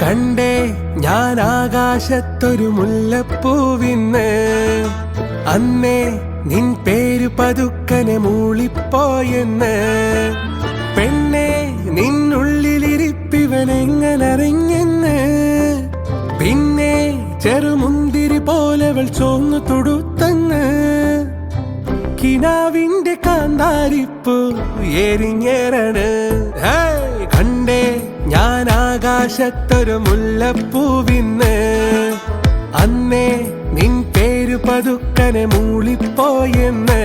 കണ്ടേ ഞാൻ ആകാശത്തൊരു മുല്ലപ്പൂവിന്ന്, അന്നേ നിൻ പേര് പതുക്കനെ മൂളിപ്പോയെന്ന്. പെണ്ണെ നിന്നുള്ളിലിരിപ്പിവനെങ്ങനറിഞ്ഞെന്ന്, പിന്നെ ചെറുമുന്തിരി പോലവൾ ചോന്നു തൊടുത്തന്ന്. കിനാവിന്റെ കാന്താരിപ്പൂ എരിഞ്ഞേറാണ്. കണ്ടേ ഞാൻ ആകാശത്തൊരു മുല്ലപ്പൂവിന്ന്, അന്നേ നിൻ പേര് പതുക്കനെ മൂളിപ്പോയെന്ന്.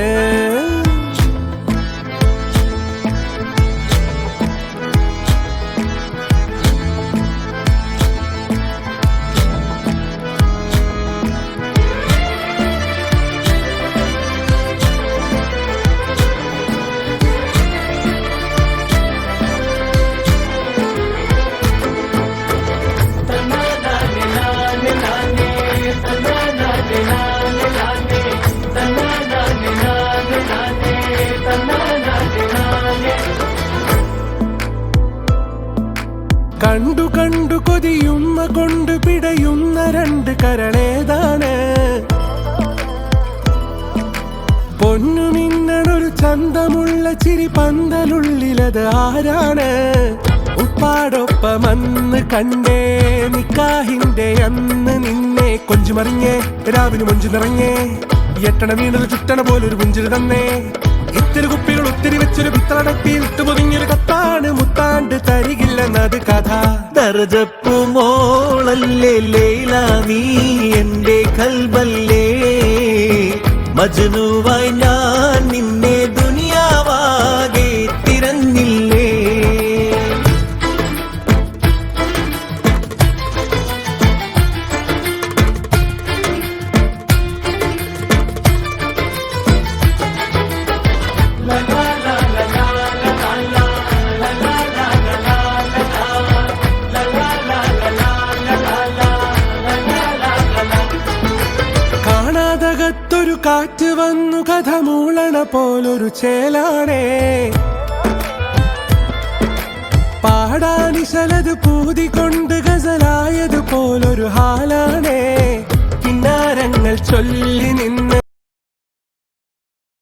കണ്ടു കണ്ടു കൊതിയുമ്മ കൊണ്ട് പിടയുന്ന രണ്ട് കരളേതാണ്. പൊന്നുമിന്നൊരു ചന്തമുള്ള ചിരി പന്തലുള്ളിലത് ആരാണ്? ഉപ്പാടൊപ്പമന്ന് കണ്ടേ നിക്കാഹിന്റെ അന്ന് നിന്നെ കൊഞ്ചുമറിഞ്ഞേ, രാവിലെ മൊഞ്ചു നിറഞ്ഞേ, എട്ടണ വീണത് ചുറ്റണ പോലൊരു പുഞ്ചിരി തന്നേ. ഇത്തിരി കുപ്പികൾ ഒത്തിരി വെച്ചൊരു പിത്തടപ്പിൽ പൊതിഞ്ഞൊരു കത്താണ്, മുത്താണ്ട് തരികില്ലെന്നത് കഥ. ദർജപ്പു മോളല്ലേ ലൈല നീ എന്റെ കൽബല്ലേ, മജ്നുവായി ഞാൻ നിന്നെ ദുനിയാവാകെ തിരഞ്ഞില്ലേ. കാണാതകത്തൊരു കാറ്റ് വന്നു കഥ മൂളണ പോലൊരു ചേലാണേ, പാടാനിശലത് പൂതികൊണ്ട് ഗസലായത് പോലൊരു ഹാലാണേ. കിന്നാരങ്ങൾ ചൊല്ലി നിന്ന്